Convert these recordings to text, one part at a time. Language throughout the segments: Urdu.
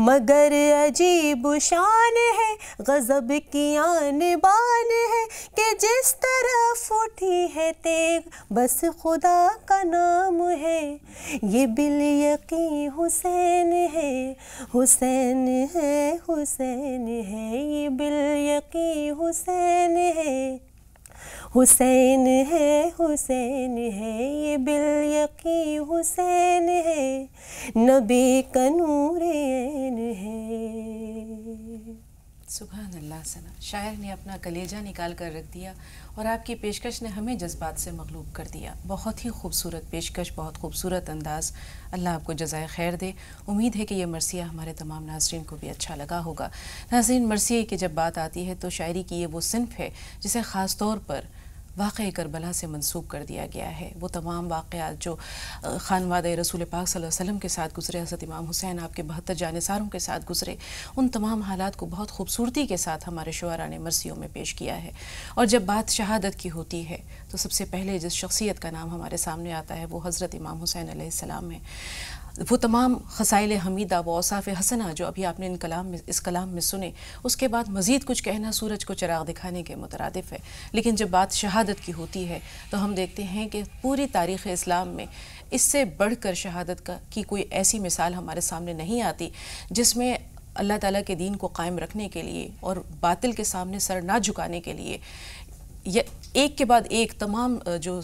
مگر عجیب شان ہے غضب کی آن بان ہے کہ جس طرف اٹھی ہے تیغ بس خدا کا نام ہے. یہ بالیقین حسین ہے حسین ہے حسین ہے. یہ بالیقین حسین ہے حسین ہے حسین ہے. یہ بالیقین حسین ہے نبی کا نور عین ہے. سبحان اللہ. ثنا شاعر نے اپنا کلیجہ نکال کر رکھ دیا اور آپ کی پیشکش نے ہمیں جذبات سے مغلوب کر دیا. بہت ہی خوبصورت پیشکش، بہت خوبصورت انداز. اللہ آپ کو جزائے خیر دے. امید ہے کہ یہ مرثیہ ہمارے تمام ناظرین کو بھی اچھا لگا ہوگا. ناظرین، مرثیے کی جب بات آتی ہے تو شاعری کی یہ وہ صنف ہے جسے خاص طور پر واقعہ کربلا سے منسوب کر دیا گیا ہے. وہ تمام واقعات جو خانوادہ رسول پاک صلی اللہ علیہ وسلم کے ساتھ گزرے، حضرت امام حسین آپ کے 72 جانثاروں کے ساتھ گزرے، ان تمام حالات کو بہت خوبصورتی کے ساتھ ہمارے شعراء نے مرثیوں میں پیش کیا ہے. اور جب بات شہادت کی ہوتی ہے تو سب سے پہلے جس شخصیت کا نام ہمارے سامنے آتا ہے وہ حضرت امام حسین علیہ السلام ہے. وہ تمام خصائل حمیدہ، وہ اوصاف حسنہ جو ابھی آپ نے اس کلام میں سنے، اس کے بعد مزید کچھ کہنا سورج کو چراغ دکھانے کے مترادف ہے. لیکن جب بات شہادت کی ہوتی ہے تو ہم دیکھتے ہیں کہ پوری تاریخ اسلام میں اس سے بڑھ کر شہادت کی کوئی ایسی مثال ہمارے سامنے نہیں آتی جس میں اللہ تعالیٰ کے دین کو قائم رکھنے کے لیے اور باطل کے سامنے سر نہ جھکانے کے لیے ایک کے بعد ایک تمام جو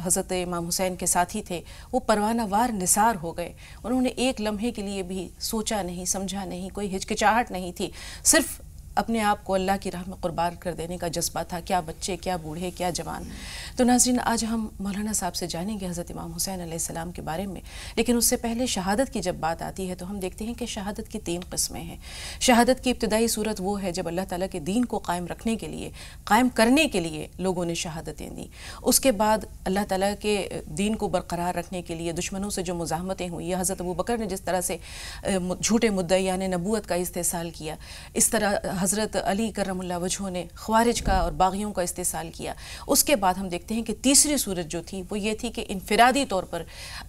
حضرت امام حسین کے ساتھی تھے وہ پروانہ وار نثار ہو گئے. انہوں نے ایک لمحے کے لیے بھی سوچا نہیں، سمجھا نہیں، کوئی ہچکچاہٹ نہیں تھی، صرف اپنے آپ کو اللہ کی راہ میں قربان کر دینے کا جذبہ تھا. کیا بچے، کیا بوڑھے، کیا جوان. تو ناظرین، آج ہم مولانا صاحب سے جانیں گے حضرت امام حسین علیہ السلام کے بارے میں. لیکن اس سے پہلے شہادت کی جب بات آتی ہے تو ہم دیکھتے ہیں کہ شہادت کی 3 قسمیں ہیں. شہادت کی ابتدائی صورت وہ ہے جب اللہ تعالیٰ کے دین کو قائم رکھنے کے لیے، قائم کرنے کے لیے لوگوں نے شہادتیں دیں. اس کے بعد اللہ تعالیٰ کے دین کو برقرار رکھنے کے لیے دشمنوں سے جو مزاحمتیں ہوئیں، یا حضرت ابوبکر نے جس طرح سے جھوٹے مدعیان نبوت کا استحصال کیا، اس طرح حضرت علی کرم اللہ وجہہ نے خوارج کا اور باغیوں کا استحصال کیا. اس کے بعد ہم دیکھتے ہیں کہ تیسری صورت جو تھی وہ یہ تھی کہ انفرادی طور پر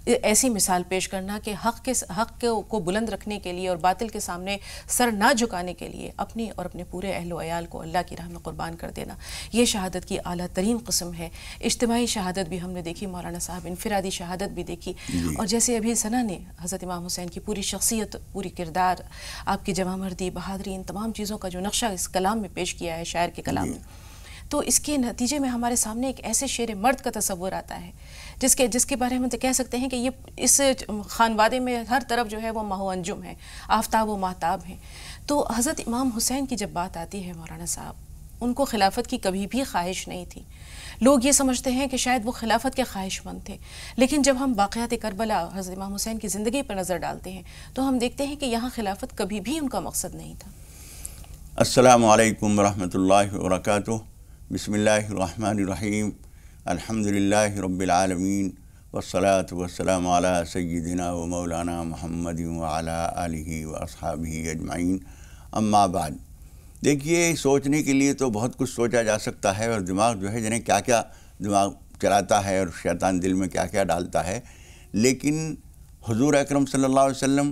ایسی مثال پیش کرنا کہ حق کو بلند رکھنے کے لیے اور باطل کے سامنے سر نہ جھکانے کے لیے اپنی اور اپنے پورے اہل و عیال کو اللہ کی راہ میں قربان کر دینا. یہ شہادت کی اعلیٰ ترین قسم ہے. اجتماعی شہادت بھی ہم نے دیکھی مولانا صاحب، انفرادی شہادت بھی دیکھی. اور جیسے ابھی ثنا نے حضرت امام حسین کی پوری شخصیت، پوری کردار، آپ کی جوامردی، بہادری، ان تمام چیزوں کا جو نقشہ اس کلام میں پیش کیا ہے، شاعر کے کلام میں، تو اس کے نتیجے میں ہمارے سامنے ایک ایسے شیر مرد کا تصور آتا ہے جس کے بارے میں ہم کہہ سکتے ہیں کہ یہ اس خانوادے میں ہر طرف جو ہے وہ ماہ و انجم ہے، آفتاب و ماہتاب ہیں. تو حضرت امام حسین کی جب بات آتی ہے مولانا صاحب، ان کو خلافت کی کبھی بھی خواہش نہیں تھی. لوگ یہ سمجھتے ہیں کہ شاید وہ خلافت کے خواہش مند تھے، لیکن جب ہم واقعات کربلا، حضرت امام حسین کی زندگی پر نظر ڈالتے ہیں تو ہم دیکھتے ہیں کہ یہاں خلافت کبھی بھی ان کا مقصد نہیں تھا. السلام علیکم ورحمۃ اللہ وبرکاتہ. بسم اللہ الرحمن الرحیم. الحمدللہ رب العالمین والصلاة والسلام علی سیدنا و مولانا محمد وعلی آلہ و اصحابہ اجمعین. اما بعد، دیکھیے، سوچنے کے لیے تو بہت کچھ سوچا جا سکتا ہے، اور دماغ جو ہے جنہیں کیا کیا دماغ چلاتا ہے اور شیطان دل میں کیا کیا ڈالتا ہے. لیکن حضور اکرم صلی اللہ علیہ وسلم،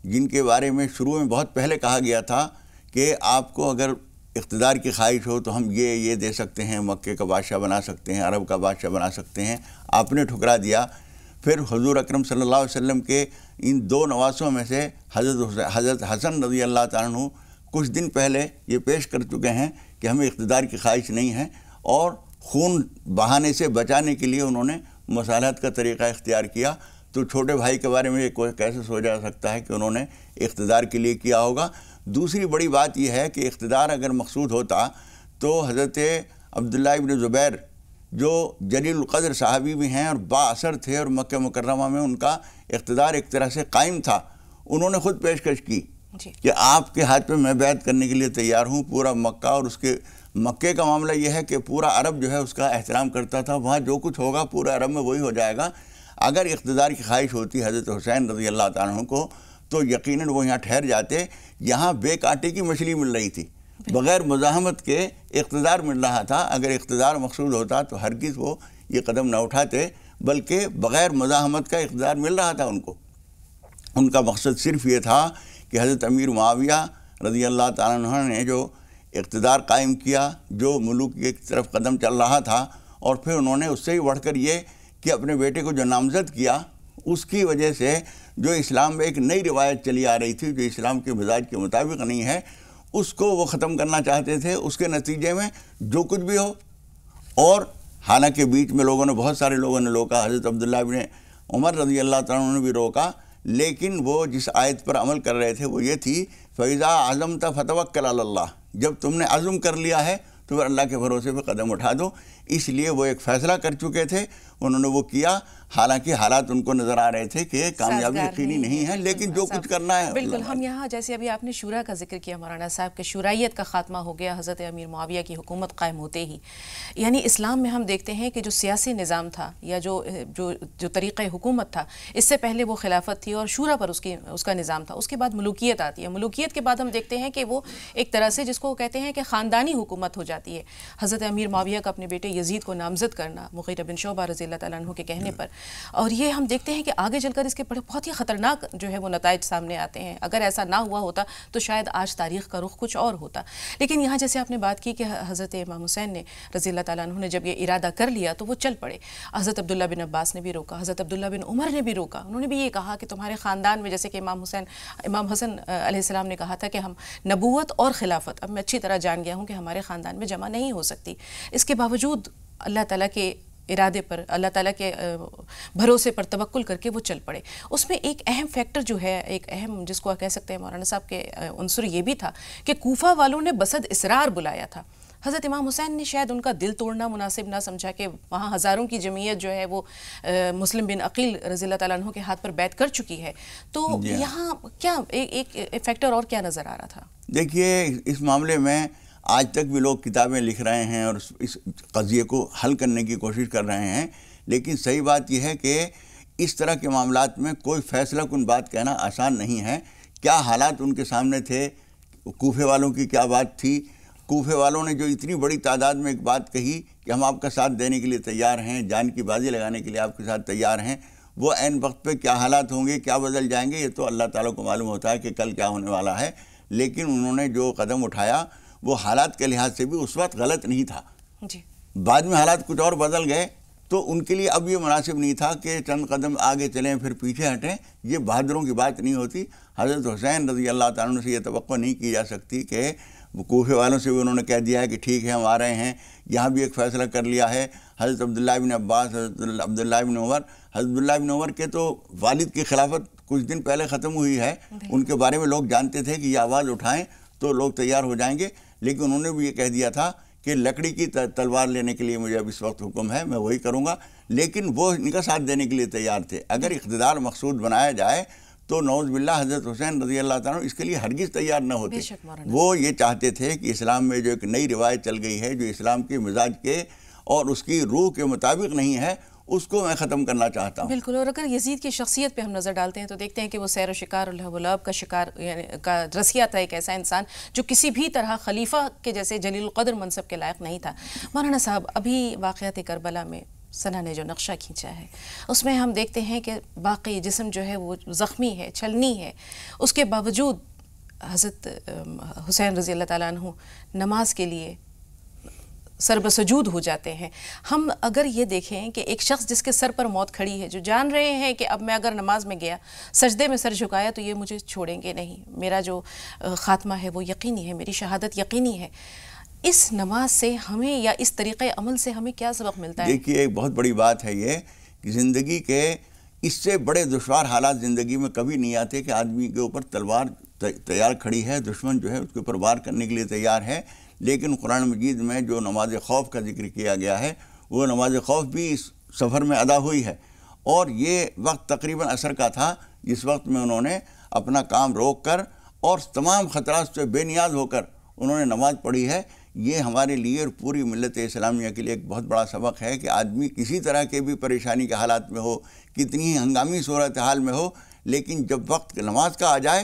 جن کے بارے میں شروع میں بہت پہلے کہا گیا تھا کہ آپ کو اگر اقتدار کی خواہش ہو تو ہم یہ دے سکتے ہیں، مکے کا بادشاہ بنا سکتے ہیں، عرب کا بادشاہ بنا سکتے ہیں، آپ نے ٹھکرا دیا. پھر حضور اکرم صلی اللہ علیہ وسلم کے ان 2 نواسوں میں سے حضرت حسن رضی اللہ تعالیٰ عنہ کچھ دن پہلے یہ پیش کر چکے ہیں کہ ہمیں اقتدار کی خواہش نہیں ہے، اور خون بہانے سے بچانے کے لیے انہوں نے مصالحت کا طریقہ اختیار کیا. تو چھوٹے بھائی کے بارے میں کوئی کیسے سوچا جا سکتا ہے کہ انہوں نے اقتدار کے لیے کیا ہوگا. دوسری بڑی بات یہ ہے کہ اقتدار اگر مقصود ہوتا تو حضرت عبداللہ ابن زبیر، جو جلیل القدر صحابی بھی ہیں اور با اثر تھے، اور مکہ مکرمہ میں ان کا اقتدار ایک طرح سے قائم تھا، انہوں نے خود پیشکش کی کہ آپ کے ہاتھ پہ میں بیعت کرنے کے لیے تیار ہوں. پورا مکہ، اور اس کے مکے کا معاملہ یہ ہے کہ پورا عرب جو ہے اس کا احترام کرتا تھا، وہاں جو کچھ ہوگا پورا عرب میں وہی ہو جائے گا. اگر اقتدار کی خواہش ہوتی حضرت حسین رضی اللہ تعالیٰ عنہ کو تو یقیناً وہ یہاں ٹھہر جاتے. یہاں بے کانٹے کی مچھلی مل رہی تھی، بغیر مزاحمت کے اقتدار مل رہا تھا. اگر اقتدار مقصود ہوتا تو ہرگز وہ یہ قدم نہ اٹھاتے، بلکہ بغیر مزاحمت کا اقتدار مل رہا تھا ان کو. ان کا مقصد صرف یہ تھا کہ حضرت امیر معاویہ رضی اللہ تعالیٰ عنہ نے جو اقتدار قائم کیا، جو ملوک کی طرف قدم چل رہا تھا، اور پھر انہوں نے اس سے ہی بڑھ کر یہ کہ اپنے بیٹے کو جو نامزد کیا، اس کی وجہ سے جو اسلام میں ایک نئی روایت چلی آ رہی تھی جو اسلام کے مزاج کے مطابق نہیں ہے، اس کو وہ ختم کرنا چاہتے تھے۔ اس کے نتیجے میں جو کچھ بھی ہو، اور حالانکہ بیچ میں لوگوں نے، بہت سارے لوگوں نے روکا، حضرت عبداللہ بن عمر رضی اللہ تعالیٰ عنہ نے بھی روکا، لیکن وہ جس آیت پر عمل کر رہے تھے وہ یہ تھی فَإِذَا عَزَمْتَ فَتَوَكَّلْ عَلَى اللَّهِ، جب تم نے عزم کر لیا ہے تو پھر اللہ کے بھروسے پہ قدم اٹھا دو۔ اس لیے وہ ایک فیصلہ کر چکے تھے، انہوں نے وہ کیا، حالانکہ حالات ان کو نظر آ رہے تھے کہ کامیابی یقینی نہیں ہے، لیکن جو کچھ کرنا ہے۔ بالکل، ہم یہاں جیسے ابھی آپ نے شورا کا ذکر کیا مولانا صاحب کہ شورائیت کا خاتمہ ہو گیا حضرت امیر معاویہ کی حکومت قائم ہوتے ہی، یعنی اسلام میں ہم دیکھتے ہیں کہ جو سیاسی نظام تھا یا جو طریقہ حکومت تھا، اس سے پہلے وہ خلافت تھی اور شورا پر اس کا نظام تھا، اس کے بعد ملوکیت آتی ہے۔ ملوکیت کے بعد ہم دیکھتے ہیں کہ وہ ایک طرح سے جس کو کہتے ہیں کہ خاندانی حکومت ہو جاتی ہے۔ حضرت امیر معاویہ کا اپنے بیٹے یزید کو نامزد کرنا مغیرہ بن شعبہ رضی اللہ تعالیٰ عنہ کے کہنے پر، اور یہ ہم دیکھتے ہیں کہ آگے چل کر اس کے بہت ہی خطرناک جو ہے وہ نتائج سامنے آتے ہیں۔ اگر ایسا نہ ہوا ہوتا تو شاید آج تاریخ کا رخ کچھ اور ہوتا، لیکن یہاں جیسے آپ نے بات کی کہ حضرت امام حسین نے رضی اللہ تعالیٰ عنہ نے جب یہ ارادہ کر لیا تو وہ چل پڑے۔ حضرت عبداللہ بن عباس نے بھی روکا، حضرت عبداللہ بن عمر نے بھی روکا، انہوں نے بھی یہ کہا کہ تمہارے خاندان میں، جیسے کہ امام حسن علیہ السلام نے کہا تھا کہ ہم نبوت اور خلافت اب میں اچھی طرح جان گیا ہوں کہ ہمارے خاندان میں جمع نہیں ہو سکتی۔ اس کے باوجود اللہ تعالیٰ کے ارادے پر، اللہ تعالیٰ کے بھروسے پر توکل کر کے وہ چل پڑے۔ اس میں ایک اہم فیکٹر جو ہے، ایک اہم جس کو کہہ سکتے ہیں مولانا صاحب کے عنصر یہ بھی تھا کہ کوفہ والوں نے بسد اصرار بلایا تھا۔ حضرت امام حسین نے شاید ان کا دل توڑنا مناسب نہ سمجھا کہ وہاں ہزاروں کی جمعیت جو ہے وہ مسلم بن عقیل رضی اللہ تعالیٰ عنہ کے ہاتھ پر بیعت کر چکی ہے، تو یہاں کیا ایک فیکٹر اور کیا نظر آ رہا تھا؟ دیکھیے، اس معاملے میں آج تک بھی لوگ کتابیں لکھ رہے ہیں اور اس قضیے کو حل کرنے کی کوشش کر رہے ہیں، لیکن صحیح بات یہ ہے کہ اس طرح کے معاملات میں کوئی فیصلہ کن بات کہنا آسان نہیں ہے۔ کیا حالات ان کے سامنے تھے، کوفے والوں کی کیا بات تھی، کوفے والوں نے جو اتنی بڑی تعداد میں ایک بات کہی کہ ہم آپ کا ساتھ دینے کے لیے تیار ہیں، جان کی بازی لگانے کے لیے آپ کے ساتھ تیار ہیں، وہ عین وقت پہ کیا حالات ہوں گے، کیا بدل جائیں گے، یہ تو اللہ تعالیٰ کو معلوم ہوتا ہے کہ کل کیا ہونے والا ہے، لیکن انہوں نے جو قدم اٹھایا وہ حالات کے لحاظ سے بھی اس وقت غلط نہیں تھا۔ بعد میں حالات کچھ اور بدل گئے تو ان کے لیے اب یہ مناسب نہیں تھا کہ چند قدم آگے چلیں پھر پیچھے ہٹیں، یہ بہادروں کی بات نہیں ہوتی۔ حضرت حسین رضی اللہ تعالیٰ عنہ سے یہ توقع نہیں کی جا سکتی کہ کوفے والوں سے بھی انہوں نے کہہ دیا ہے کہ ٹھیک ہے ہم آ رہے ہیں، یہاں بھی ایک فیصلہ کر لیا ہے۔ حضرت عبداللہ بن عباس، حضرت عبداللہ بن عمر کے تو والد کی خلافت کچھ دن پہلے ختم ہوئی ہے، ان کے بارے میں لوگ جانتے تھے کہ یہ آواز اٹھائیں تو لوگ تیار ہو جائیں گے، لیکن انہوں نے بھی یہ کہہ دیا تھا کہ لکڑی کی تلوار لینے کے لیے مجھے اب اس وقت حکم ہے، میں وہی کروں گا، لیکن وہ ان کا ساتھ دینے کے لیے تیار تھے۔ اگر اقتدار مقصود بنایا جائے تو نعوذ باللہ حضرت حسین رضی اللہ تعالیٰ عنہ اس کے لیے ہرگز تیار نہ ہوتے۔ وہ یہ چاہتے تھے کہ اسلام میں جو ایک نئی روایت چل گئی ہے، جو اسلام کے مزاج کے اور اس کی روح کے مطابق نہیں ہے، اس کو میں ختم کرنا چاہتا ہوں۔ بالکل، اور اگر یزید کی شخصیت پہ ہم نظر ڈالتے ہیں تو دیکھتے ہیں کہ وہ سیر و شکار اور لہو و لعب کا شکار کا رسیا تھا، ایک ایسا انسان جو کسی بھی طرح خلیفہ کے جیسے جلیل القدر منصب کے لائق نہیں تھا۔ مولانا صاحب، ابھی واقعات کربلا میں سنا نے جو نقشہ کھینچا ہے اس میں ہم دیکھتے ہیں کہ باقی جسم جو ہے وہ زخمی ہے، چھلنی ہے، اس کے باوجود حضرت حسین رضی اللہ تعالیٰ عنہ نماز کے لیے سر بسجود ہو جاتے ہیں۔ ہم اگر یہ دیکھیں کہ ایک شخص جس کے سر پر موت کھڑی ہے، جو جان رہے ہیں کہ اب میں اگر نماز میں گیا، سجدے میں سر جھکایا تو یہ مجھے چھوڑیں گے نہیں، میرا جو خاتمہ ہے وہ یقینی ہے، میری شہادت یقینی ہے، اس نماز سے ہمیں یا اس طریقۂ عمل سے ہمیں کیا سبق ملتا ہے؟ دیکھیے، ایک بہت بڑی بات ہے یہ کہ زندگی کے اس سے بڑے دشوار حالات زندگی میں کبھی نہیں آتے کہ آدمی کے اوپر تلوار تیار کھڑی ہے، دشمن جو ہے اس کے اوپر وار کرنے کے لیے تیار ہے، لیکن قرآن مجید میں جو نماز خوف کا ذکر کیا گیا ہے وہ نماز خوف بھی اس سفر میں ادا ہوئی ہے، اور یہ وقت تقریباً عصر کا تھا جس وقت میں انہوں نے اپنا کام روک کر اور تمام خطرات سے بے نیاز ہو کر انہوں نے نماز پڑھی ہے۔ یہ ہمارے لیے اور پوری ملت اسلامیہ کے لیے ایک بہت بڑا سبق ہے کہ آدمی کسی طرح کے بھی پریشانی کے حالات میں ہو، کتنی ہی ہنگامی صورتحال میں ہو، لیکن جب وقت نماز کا آ جائے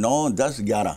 9, 10, 11।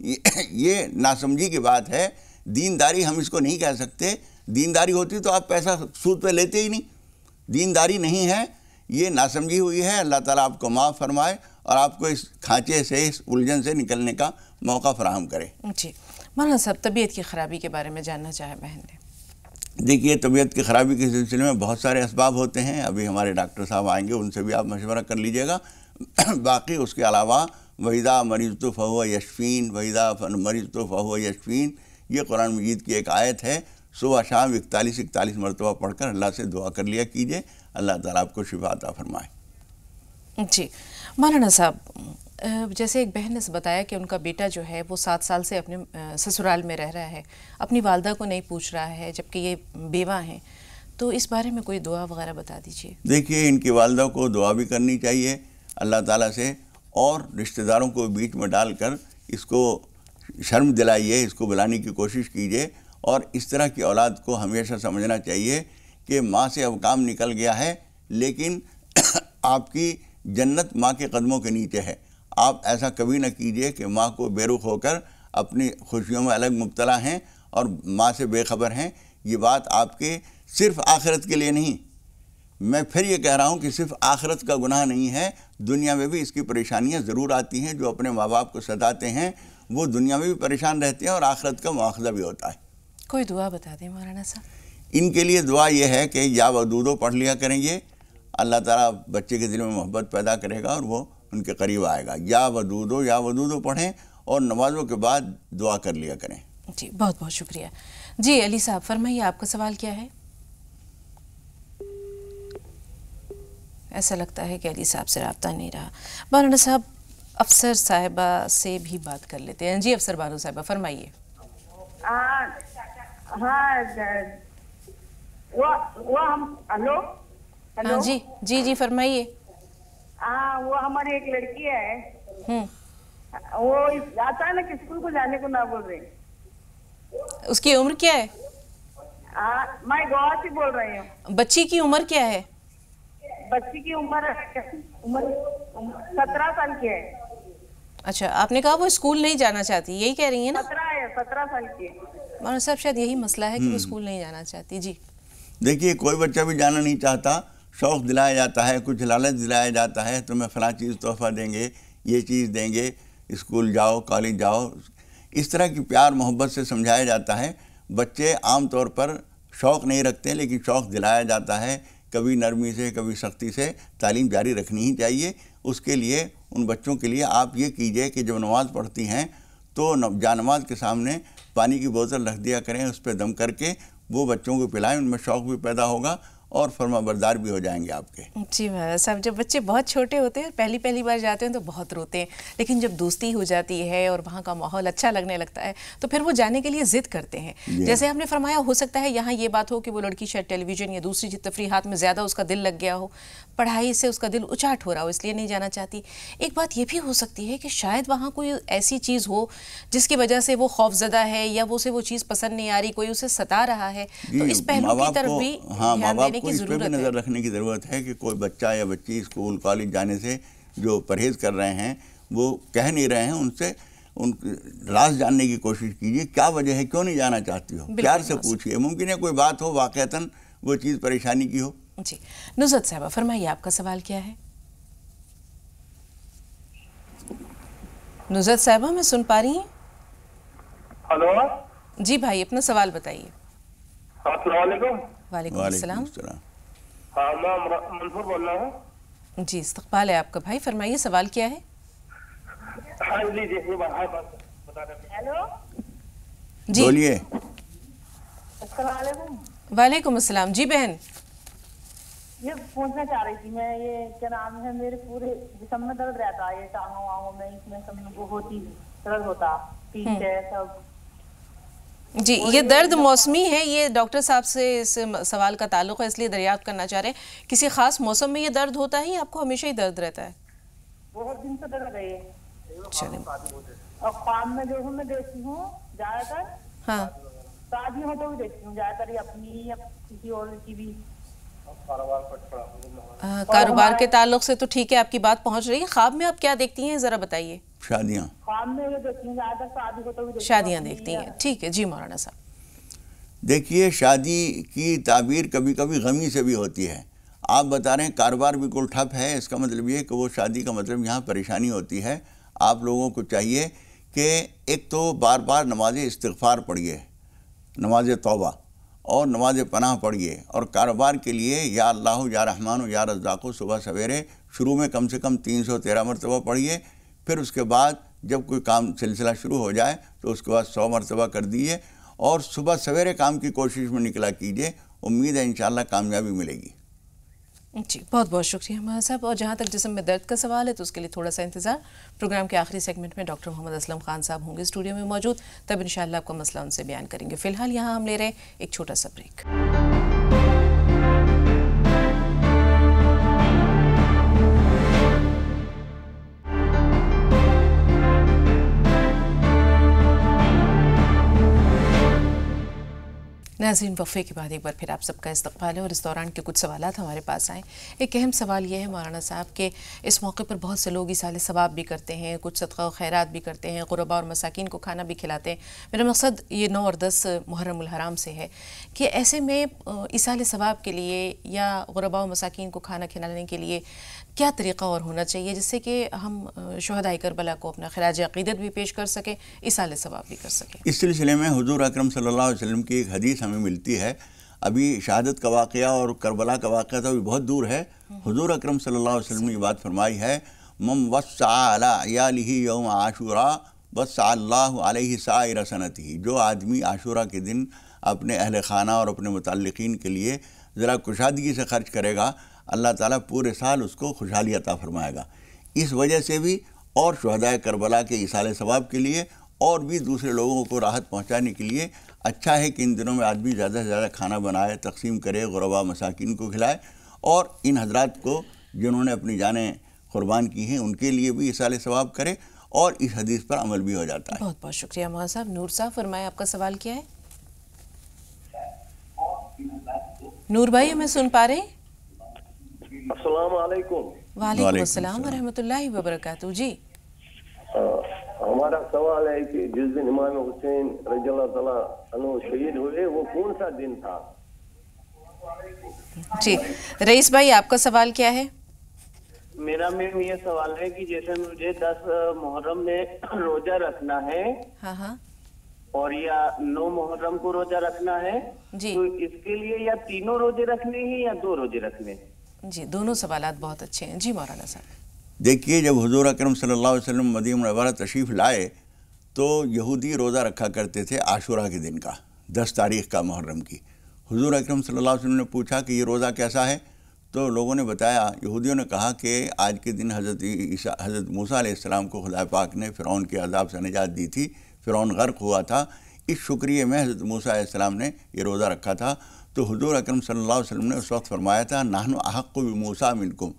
یہ ناسمجھی کی بات ہے. دینداری ہم اس کو نہیں کہہ سکتے. دینداری ہوتی تو آپ پیسہ سود پہ لیتے ہی نہیں. دینداری نہیں ہے, یہ ناسمجھی ہوئی ہے. اللہ تعالیٰ آپ کو معاف فرمائے اور آپ کو اس کھانچے سے, اس الجھن سے نکلنے کا موقع فراہم کرے. جی مولانا صاحب, طبیعت کی خرابی کے بارے میں جاننا چاہے بہن نے. دیکھیے, طبیعت کی خرابی کے سلسلے میں بہت سارے اسباب ہوتے ہیں. ابھی ہمارے ڈاکٹر صاحب آئیں گے, ان سے بھی آپ مشورہ کر لیجئے گا. باقی اس کے علاوہ وَإِذَا مَرِضْتُ فَهُوَ يَشْفِينِ وَإِذَا مَرِضْتُ فَهُوَ يَشْفِينِ, یہ قرآن مجید کی ایک آیت ہے. صبح شام 41 مرتبہ پڑھ کر اللہ سے دعا کر لیا کیجئے, اللہ تعالیٰ آپ کو شفا عطا فرمائے. جی مولانا صاحب, جیسے ایک بہن نے بتایا کہ ان کا بیٹا جو ہے وہ 7 سال سے اپنے سسرال میں رہ رہا ہے, اپنی والدہ کو نہیں پوچھ رہا ہے, جبکہ یہ بیوہ ہیں, تو اس بارے میں کوئی دعا وغیرہ بتا دیجیے. دیکھیے, ان کی والدہ کو دعا بھی کرنی چاہیے اللہ تعالیٰ سے, اور رشتہ داروں کو بیچ میں ڈال کر اس کو شرم دلائیے, اس کو بلانے کی کوشش کیجیے. اور اس طرح کی اولاد کو ہمیشہ سمجھنا چاہیے کہ ماں سے اب کام نکل گیا ہے, لیکن آپ کی جنت ماں کے قدموں کے نیچے ہے. آپ ایسا کبھی نہ کیجئے کہ ماں کو بے رخ ہو کر اپنی خوشیوں میں الگ مبتلا ہیں اور ماں سے بے خبر ہیں. یہ بات آپ کے صرف آخرت کے لیے نہیں, میں پھر یہ کہہ رہا ہوں کہ صرف آخرت کا گناہ نہیں ہے, دنیا میں بھی اس کی پریشانیاں ضرور آتی ہیں. جو اپنے ماں باپ کو ستاتے ہیں وہ دنیا میں بھی پریشان رہتے ہیں اور آخرت کا مواخذہ بھی ہوتا ہے. کوئی دعا بتا دیں مولانا صاحب. ان کے لیے دعا یہ ہے کہ یا ودودو پڑھ لیا کریں گے, اللہ تعالیٰ بچے کے دل میں محبت پیدا کرے گا اور وہ ان کے قریب آئے گا. یا ودودو پڑھیں اور نمازوں کے بعد دعا کر لیا کریں. جی بہت بہت شکریہ. جی علی صاحب فرمائیے, آپ کا سوال کیا ہے؟ ایسا لگتا ہے کہ علی صاحب سے رابطہ نہیں رہا. مولانا صاحب افسر صاحبہ سے بھی بات کر لیتے ہیں. جی افسر بانو صاحبہ فرمائیے. ہاں وہ ہم ہلو ہاں جی جی جی فرمائیے. ہاں وہ ہماری ایک لڑکی ہے, وہ اچانک اسکول کو جانے کو نہ بول رہی. اس کی عمر کیا ہے؟ میں گوا سے بول رہی ہوں. بچی کی عمر کیا ہے؟ بچی کی عمر 17 سال کی ہے. اچھا, آپ نے کہا وہ اسکول نہیں جانا چاہتی, یہی کہہ رہی ہیں نا؟ 17 سال کی. مولانا صاحب شاید یہی مسئلہ ہے کہ وہ اسکول نہیں جانا چاہتی. جی دیکھیے, کوئی بچہ بھی جانا نہیں چاہتا, شوق دلایا جاتا ہے, کچھ لالچ دلایا جاتا ہے, تمہیں فلاں چیز تحفہ دیں گے, یہ چیز دیں گے, اسکول جاؤ, کالج جاؤ, اس طرح کی پیار محبت سے سمجھایا جاتا ہے. بچے عام طور پر شوق نہیں رکھتے, لیکن شوق دلایا جاتا ہے. کبھی نرمی سے کبھی سختی سے تعلیم جاری رکھنی ہی چاہیے. اس کے لیے ان بچوں کے لیے آپ یہ کیجئے کہ جب نماز پڑھتی ہیں تو جانماز کے سامنے پانی کی بوتل رکھ دیا کریں, اس پہ دم کر کے وہ بچوں کو پلائیں, ان میں شوق بھی پیدا ہوگا اور فرما بردار بھی ہو جائیں گے آپ کے. جی صاحب, جب بچے بہت چھوٹے ہوتے ہیں, پہلی بار جاتے ہیں تو بہت روتے ہیں, لیکن جب دوستی ہو جاتی ہے اور وہاں کا ماحول اچھا لگنے لگتا ہے تو پھر وہ جانے کے لیے ضد کرتے ہیں. جیسے آپ نے فرمایا, ہو سکتا ہے یہاں یہ بات ہو کہ وہ لڑکی شاید ٹیلی ویژن یا دوسری تفریحات میں زیادہ اس کا دل لگ گیا ہو, پڑھائی سے اس کا دل اچاٹ ہو رہا ہو, اس لیے نہیں جانا چاہتی. ایک بات یہ بھی ہو سکتی ہے کہ شاید وہاں کوئی ایسی چیز ہو جس کی وجہ سے وہ خوف زدہ ہے یا وہ اسے وہ چیز پسند نہیں آ رہی, کوئی اسے ستا رہا ہے. تو اس پہلو کی طرف بھی دھیان دینے کی ضرورت ہے, رکھنے کی ضرورت ہے کہ کوئی بچہ یا بچی اسکول کالج جانے سے جو پرہیز کر رہے ہیں وہ کہہ نہیں رہے ہیں, ان سے ان راز جاننے کی کوشش کیجیے. کیا وجہ ہے, کیوں نہیں جانا چاہتی ہو, پیار سے پوچھئے. ممکن ہے کوئی بات ہو واقعتاً وہ چیز پریشانی کی ہو. جی نصرت صاحبہ فرمائیے, آپ کا سوال کیا ہے؟ نصرت صاحبہ میں سن پا رہی ہیں؟ ہلو جی بھائی اپنا سوال بتائیے. السلام علیکم. وعلیکم السلام. ہاں میں منصور بول رہا ہوں. جی استقبال ہے آپ کا بھائی, فرمائیے سوال کیا ہے؟ ہاں جی جی بتا دیں. ہیلو جی بولیے. السلام علیکم. وعلیکم السلام. جی بہن یہ پوچھنا چاہ رہی تھی میں, یہ کیا نام ہے, میرے پورے جسم میں درد رہتا ہے, یہ ٹانگوں وانگوں میں, اس میں سب میں بہت ہی درد ہوتا, پیچھے سب. جی یہ درد موسمی ہے, یہ ڈاکٹر صاحب سے اس سوال کا تعلق ہے, اس لیے دریافت کرنا چاہ رہے ہیں کسی خاص موسم میں یہ درد ہوتا ہے یا آپ کو ہمیشہ ہی درد رہتا ہے؟ بہت دن سے درد ہے یہ. چلیں. اور خواب میں جو ہوں میں دیکھتی ہوں زیادہ تر, ہاں شادی ہو تو بھی دیکھتی ہوں زیادہ تر, اپنی یا کسی اور کی بھی. کاروبار کے تعلق سے تو ٹھیک ہے, آپ کی بات پہنچ رہی ہے. خواب میں آپ کیا دیکھتی ہیں ذرا بتائیے. شادیاں خواب میں یہ دیکھیں گے عادت شادی کو تو شادیاں دیکھتی ہیں، ٹھیک ہے جی مولانا صاحب۔ دیکھیے شادی کی تعبیر کبھی کبھی غمی سے بھی ہوتی ہے۔ آپ بتا رہے ہیں کاروبار بالکل ٹھپ ہے، اس کا مطلب یہ کہ وہ شادی کا مطلب یہاں پریشانی ہوتی ہے۔ آپ لوگوں کو چاہیے کہ ایک تو بار بار نماز استغفار پڑھیے، نماز توبہ اور نماز پناہ پڑھیے، اور کاروبار کے لیے یا اللہ یا رحمان یا رزاق صبح سویرے شروع میں کم سے کم 313 مرتبہ پڑھیے، پھر اس کے بعد جب کوئی کام سلسلہ شروع ہو جائے تو اس کے بعد 100 مرتبہ کر دیجیے، اور صبح سویرے کام کی کوشش میں نکلا کیجیے، امید ہے انشاءاللہ کامیابی ملے گی۔ جی بہت بہت شکریہ مولانا صاحب۔ اور جہاں تک جسم میں درد کا سوال ہے تو اس کے لیے تھوڑا سا انتظار، پروگرام کے آخری سیگمنٹ میں ڈاکٹر محمد اسلم خان صاحب ہوں گے اسٹوڈیو میں موجود، تب انشاءاللہ آپ کو مسئلہ ان سے بیان کریں گے۔ فی الحال یہاں ہم لے رہے ہیں ایک چھوٹا سا بریک۔ ناظرین وقفے کے بعد ایک بار پھر آپ سب کا استقبال ہے، اور اس دوران کے کچھ سوالات ہمارے پاس آئیں۔ ایک اہم سوال یہ ہے مولانا صاحب کہ اس موقع پر بہت سے لوگ ایصال ثواب بھی کرتے ہیں، کچھ صدقہ و خیرات بھی کرتے ہیں، غرباء اور مساکین کو کھانا بھی کھلاتے ہیں۔ میرا مقصد یہ 9 اور 10 محرم الحرام سے ہے کہ ایسے میں ایصال ثواب کے لیے یا غرباء و مساکین کو کھانا کھلانے کے لیے کیا طریقہ اور ہونا چاہیے جس سے کہ ہم شہداء کربلا کو اپنا خراج عقیدت بھی پیش کر سکیں، ایصال ثواب بھی کر سکیں؟ اس سلسلے میں حضور اکرم صلی اللہ علیہ وسلم کی ایک حدیث ہمیں ملتی ہے۔ ابھی شہادت کا واقعہ اور کربلا کا واقعہ تو ابھی بہت دور ہے۔ حضور اکرم صلی اللہ علیہ وسلم نے یہ بات فرمائی ہے، من وسع علی عیالہ یوم عاشوراء وسع اللہ علیہ سائر سنتہ۔ جو آدمی عاشورہ کے دن اپنے اہل خانہ اور اپنے متعلقین کے لیے ذرا کشادگی سے خرچ کرے گا، اللہ تعالیٰ پورے سال اس کو خوشحالی عطا فرمائے گا۔ اس وجہ سے بھی اور شہداء کربلا کے ایصال ثواب کے لیے اور بھی دوسرے لوگوں کو راحت پہنچانے کے لیے اچھا ہے کہ ان دنوں میں آدمی زیادہ سے زیادہ کھانا بنائے، تقسیم کرے، غرباء مساکین کو کھلائے، اور ان حضرات کو جنہوں نے اپنی جانیں قربان کی ہیں ان کے لیے بھی ایصال ثواب کرے، اور اس حدیث پر عمل بھی ہو جاتا ہے۔ بہت بہت شکریہ مولانا صاحب۔ نور صاحب فرمائیں، آپ کا سوال کیا ہے؟ نور بھائی ہمیں سن پا رہے ہیں؟ السلام علیکم۔ وعلیکم السلام ورحمۃ اللہ وبرکاتہ۔ جی ہمارا سوال ہے کہ جس دن امام حسین رضی اللہ تعالیٰ عنہ شہید ہوئے وہ کون سا دن تھا؟ جی رئیس بھائی آپ کا سوال کیا ہے؟ میرا میم یہ سوال ہے کہ جیسے مجھے 10 محرم میں روزہ رکھنا ہے ہاں اور یا 9 محرم کو روزہ رکھنا ہے، جی تو اس کے لیے یا تینوں روزے رکھنے ہیں یا 2 روزے رکھنے ہیں؟ جی دونوں سوالات بہت اچھے ہیں۔ جی مولانا صاحب دیکھیے جب حضور اکرم صلی اللہ علیہ وسلم مدینہ منورہ تشریف لائے تو یہودی روزہ رکھا کرتے تھے عاشورہ کے دن کا، 10 تاریخ کا محرم کی۔ حضور اکرم صلی اللہ علیہ وسلم نے پوچھا کہ یہ روزہ کیسا ہے؟ تو لوگوں نے بتایا، یہودیوں نے کہا کہ آج کے دن حضرت موسیٰ علیہ السلام کو خدا پاک نے فرعون کے عذاب سے نجات دی تھی، فرعون غرق ہوا تھا، اس شکریہ میں حضرت موسیٰ علیہ السلام نے یہ روزہ رکھا تھا۔ تو حضور اکرم صلی اللہ علیہ وسلم نے اس وقت فرمایا تھا، نحن احق بموسیٰ منکم،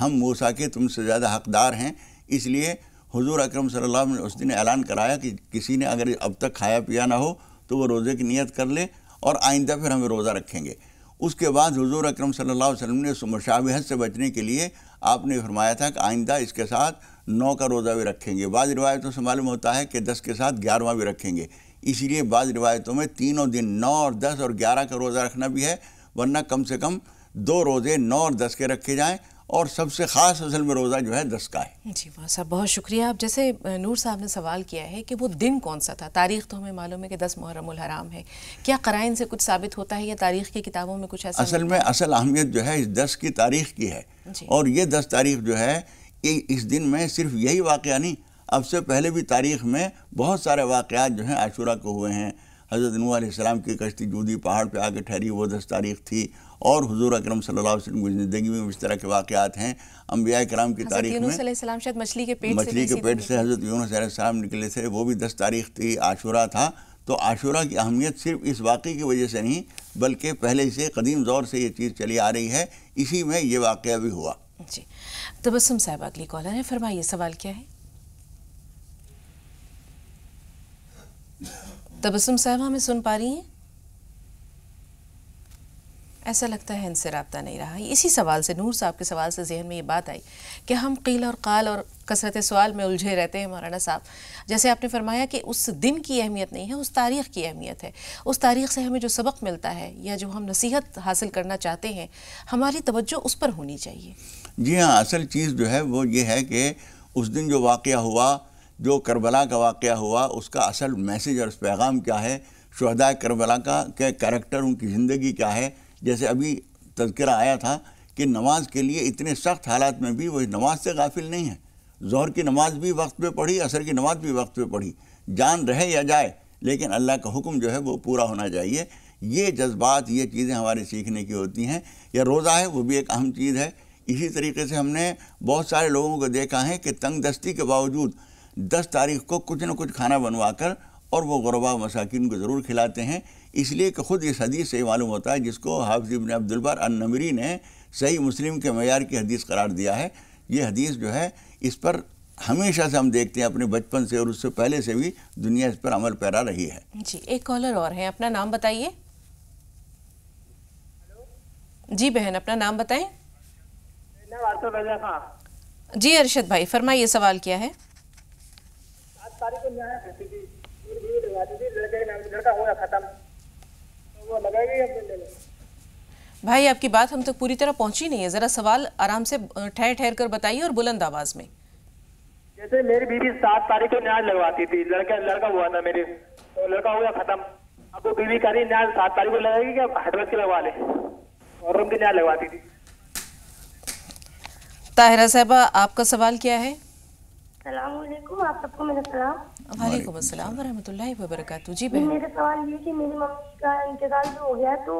ہم موسیٰ کے تم سے زیادہ حقدار ہیں۔ اس لیے حضور اکرم صلی اللہ علیہ وسلم نے اس دن اعلان کرایا کہ کسی نے اگر اب تک کھایا پیا نہ ہو تو وہ روزے کی نیت کر لے، اور آئندہ پھر ہمیں روزہ رکھیں گے۔ اس کے بعد حضور اکرم صلی اللہ علیہ وسلم نے اس مشابہت سے بچنے کے لیے آپ نے فرمایا تھا کہ آئندہ اس کے ساتھ 9 کا روزہ بھی رکھیں گے۔ بعض روایتوں سے معلوم ہوتا ہے کہ 10 کے ساتھ 11واں بھی رکھیں گے۔ اسی لیے بعض روایتوں میں تینوں دن 9 اور 10 اور 11 کا روزہ رکھنا بھی ہے، ورنہ کم سے کم 2 روزے 9 اور 10 کے رکھے جائیں، اور سب سے خاص اصل میں روزہ جو ہے 10 کا ہے۔ جی مولانا صاحب بہت شکریہ۔ آپ جیسے نور صاحب نے سوال کیا ہے کہ وہ دن کون سا تھا، تاریخ تو ہمیں معلوم ہے کہ 10 محرم الحرام ہے، کیا قرائن سے کچھ ثابت ہوتا ہے یا تاریخ کی کتابوں میں کچھ ایسا؟ اصل میں اصل اہمیت جو ہے اس 10 کی تاریخ کی ہے، اور یہ 10 تاریخ جو ہے اس دن میں صرف یہی واقعہ نہیں، اب سے پہلے بھی تاریخ میں بہت سارے واقعات جو ہیں عاشورہ کو ہوئے ہیں۔ حضرت نوح علیہ السلام کی کشتی جودی پہاڑ پہ آ کے ٹھہری، وہ 10 تاریخ تھی، اور حضور اکرم صلی اللہ علیہ وسلم کی زندگی میں اس طرح کے واقعات ہیں۔ انبیاء کرام کی تاریخ میں یونس علیہ السلام شاید مچھلی کے پیٹ سے حضرت یونس علیہ السلام نکلے تھے، وہ بھی 10 تاریخ تھی، عاشورہ تھا۔ تو عاشورہ کی اہمیت صرف اس واقعے کی وجہ سے نہیں، بلکہ پہلے سے قدیم دور سے یہ چیز چلی آ رہی ہے، اسی میں یہ واقعہ بھی ہوا۔ جی تبسم صاحب اگلی کالر ہے، فرمائیے سوال کیا ہے؟ تبسم صاحب ہمیں سن پا رہی ہیں؟ ایسا لگتا ہے ان سے رابطہ نہیں رہا. اسی سوال سے، نور صاحب کے سوال سے ذہن میں یہ بات آئی کہ ہم قیل اور قال اور کثرت سوال میں الجھے رہتے ہیں مولانا صاحب. جیسے آپ نے فرمایا کہ اس دن کی اہمیت نہیں ہے، اس تاریخ کی اہمیت ہے. اس تاریخ سے ہمیں جو سبق ملتا ہے یا جو ہم نصیحت حاصل کرنا چاہتے ہیں، ہماری توجہ اس پر ہونی چاہیے. جی ہاں، اصل چیز جو ہے وہ یہ ہے کہ اس دن جو واقعہ ہوا، جو کربلا کا واقعہ ہوا، اس کا اصل میسیج اور اس پیغام کیا ہے، شہداء کربلا کا کیریکٹر، ان کی زندگی کیا ہے. جیسے ابھی تذکرہ آیا تھا کہ نماز کے لیے اتنے سخت حالات میں بھی وہ نماز سے غافل نہیں ہے. ظہر کی نماز بھی وقت پہ پڑھی، عصر کی نماز بھی وقت پہ پڑھی، جان رہے یا جائے، لیکن اللہ کا حکم جو ہے وہ پورا ہونا چاہیے. یہ جذبات، یہ چیزیں ہمارے سیکھنے کی ہوتی ہیں. یا روزہ ہے، وہ بھی ایک اہم چیز ہے. اسی طریقے سے ہم نے بہت سارے لوگوں کو دیکھا ہے کہ تنگ دستی کے باوجود 10 تاریخ کو کچھ نہ کچھ کھانا بنوا کر اور وہ غربا مساکین کو ضرور کھلاتے ہیں. اس لیے کہ خود اس حدیث سے معلوم ہوتا ہے، جس کو حافظ ابن عبدالبر النمری نے صحیح مسلم کے معیار کی حدیث قرار دیا ہے. یہ حدیث جو ہے اس پر ہمیشہ سے ہم دیکھتے ہیں، اپنے بچپن سے اور اس سے پہلے سے بھی دنیا اس پر عمل پیرا رہی ہے. جی، ایک کالر اور ہیں، اپنا نام بتائیے. جی بہن، اپنا نام بتائیں. جی ارشد بھائی فرمائیے، سوال کیا ہے؟ بھائی آپ کی بات ہم تک پوری طرح پہنچی نہیں ہے، ذرا سوال آرام سے ٹھہر ٹھہر کر بتائیے اور بلند آواز میں. جیسے میری بیوی 7 تاریخ کو نیاز لگواتی تھی، لڑکا ہوا تھا میرے، تو لڑکا ہوا ختم. اب وہ بیوی کہہ رہی نیاز 7 تاریخ کو لگائے گی کہ حضرت کی لگوا لے، اور ان کی نیاز لگواتی تھی. طاہرہ صاحبہ آپ کا سوال کیا ہے؟ السلام علیکم، آپ سب کو میرا سلام. وعلیکم السلام ورحمۃ اللہ وبرکاتہ. جی بہن، میرا سوال یہ کہ میری ممی کا انتقال جو ہو گیا تو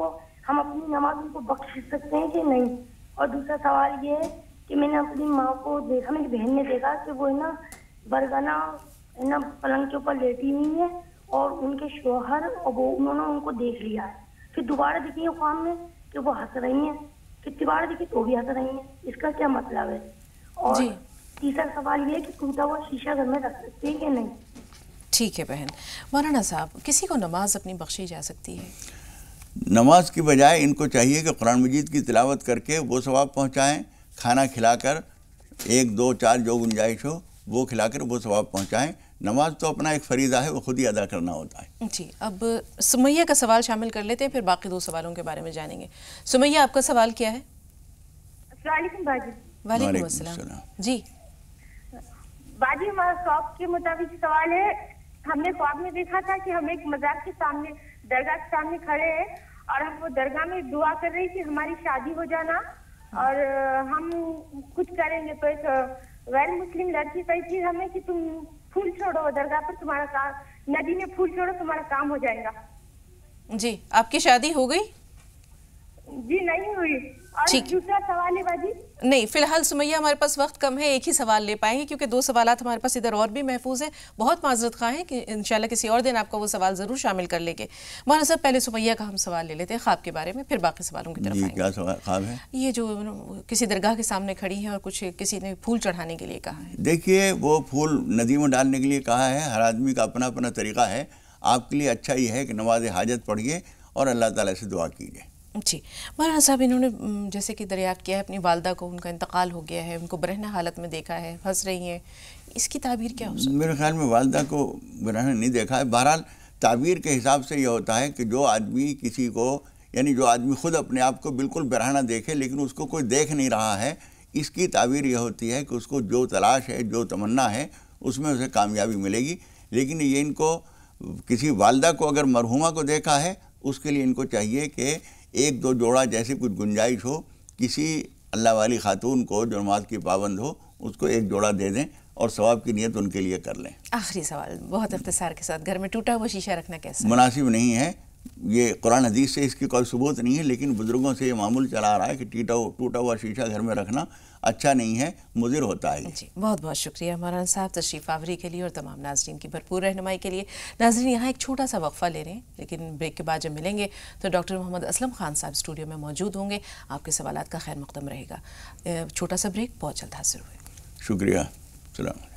ہم اپنی نماز ان کو بخش سکتے ہیں کہ نہیں؟ اور دوسرا سوال یہ ہے کہ میں نے اپنی ماں کو دیکھا، میری بہن نے دیکھا کہ وہ ہے نا برگنا ہے نا پلنگ کے اوپر لیٹی ہوئی ہے اور ان کے شوہر اور وہ انہوں نے ان کو دیکھ لیا ہے. پھر دوبارہ دیکھی ہے خواب میں کہ وہ ہنس رہی ہیں، پھر دوبارہ دیکھی تو بھی ہنس رہی ہیں. اس کا کیا مطلب ہے؟ اور تیسرا سوال یہ ہے کہ ٹوٹا ہوا شیشہ گھر میں رکھ سکتے ہیں کہ نہیں؟ ٹھیک ہے بہن. مولانا صاحب، کسی کو نماز اپنی بخشی جا سکتی ہے؟ نماز کی بجائے ان کو چاہیے کہ قرآن مجید کی تلاوت کر کے وہ ثواب پہنچائیں، کھانا کھلا کر 1 2 4 جو گنجائش ہو وہ کھلا کر وہ ثواب پہنچائیں. نماز تو اپنا ایک فریضہ ہے، وہ خود ہی ادا کرنا ہوتا ہے. جی، اب سمیہ کا سوال شامل کر لیتے ہیں، پھر باقی 2 سوالوں کے بارے میں جانیں گے. سمیہ آپ کا سوال کیا ہے؟ السلام علیکم باجی. وعلیکم السلام. جی باجی، ہمارا خواب کے مطابق سوال ہے. ہم نے خواب میں دیکھا تھا کہ ہم ایک مزار کے سامنے، درگاہ کے سامنے کھڑے ہیں اور ہم وہ درگاہ میں دعا کر رہی کہ ہماری شادی ہو جانا اور ہم کچھ کریں گے. تو ایک غیر مسلم لڑکی کہی تھی ہمیں کہ تم پھول چھوڑو درگاہ پر، تمہارا کام، ندی میں پھول چھوڑو، تمہارا کام ہو جائے گا. جی، آپ کی شادی ہو گئی؟ جی نہیں ہوئی. اور دوسرا سوال ہے باجی. نہیں، فی الحال سمیہ ہمارے پاس وقت کم ہے، ایک ہی سوال لے پائیں گے کیونکہ 2 سوالات ہمارے پاس ادھر اور بھی محفوظ ہیں. بہت معذرت خواہ ہیں کہ انشاءاللہ کسی اور دن آپ کا وہ سوال ضرور شامل کر لیں گے. مولانا صاحب، پہلے سمیہ کا ہم سوال لے لیتے ہیں خواب کے بارے میں، پھر باقی سوالوں کی طرف آئیں گے. کیا سوال خواب ہے؟ یہ جو کسی درگاہ کے سامنے کھڑی ہیں اور کچھ کسی نے پھول چڑھانے کے لیے کہا ہے. دیکھیے، وہ پھول ندی میں ڈالنے کے لیے کہا ہے. ہر آدمی کا اپنا اپنا طریقہ ہے. آپ کے لیے اچھا یہ ہے کہ نماز حاجت پڑھیے اور اللہ تعالیٰ سے دعا کیجیے. جی مولانا صاحب، انہوں نے جیسے کہ دریافت کیا ہے اپنی والدہ کو، ان کا انتقال ہو گیا ہے، ان کو برہنہ حالت میں دیکھا ہے، ہنس رہی ہیں، اس کی تعبیر کیا ہو سکتی ہے؟ میرے خیال میں والدہ کو برہنہ نہیں دیکھا ہے. بہرحال تعبیر کے حساب سے یہ ہوتا ہے کہ جو آدمی کسی کو، یعنی جو آدمی خود اپنے آپ کو بالکل برہنہ دیکھے لیکن اس کو کوئی دیکھ نہیں رہا ہے، اس کی تعبیر یہ ہوتی ہے کہ اس کو جو تلاش ہے، جو تمنا ہے، اس میں اسے کامیابی ملے گی. لیکن یہ ان کو کسی والدہ کو اگر مرحومہ کو دیکھا ہے، اس کے لیے ان کو چاہیے کہ 1 2 جوڑا جیسے کچھ گنجائش ہو، کسی اللہ والی خاتون کو جو نماز کی پابند ہو اس کو 1 جوڑا دے دیں اور ثواب کی نیت ان کے لیے کر لیں. آخری سوال بہت اختصار کے ساتھ، گھر میں ٹوٹا ہوا شیشہ رکھنا کیسا؟ مناسب نہیں ہے. یہ قرآن حدیث سے اس کی کوئی ثبوت نہیں ہے، لیکن بزرگوں سے یہ معمول چلا آ رہا ہے کہ ٹوٹا ہوا شیشہ گھر میں رکھنا اچھا نہیں ہے، مضر ہوتا ہے. جی بہت بہت شکریہ مولانا صاحب تشریف آوری کے لیے اور تمام ناظرین کی بھرپور رہنمائی کے لیے. ناظرین، یہاں ایک چھوٹا سا وقفہ لے رہے ہیں، لیکن بریک کے بعد جب ملیں گے تو ڈاکٹر محمد اسلم خان صاحب اسٹوڈیو میں موجود ہوں گے. آپ کے سوالات کا خیر مقدم رہے گا. چھوٹا سا بریک، بہت جلد حاضر ہوئے. شکریہ. السلام علیکم.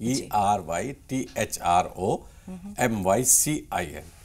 ERYTHROMYCIN,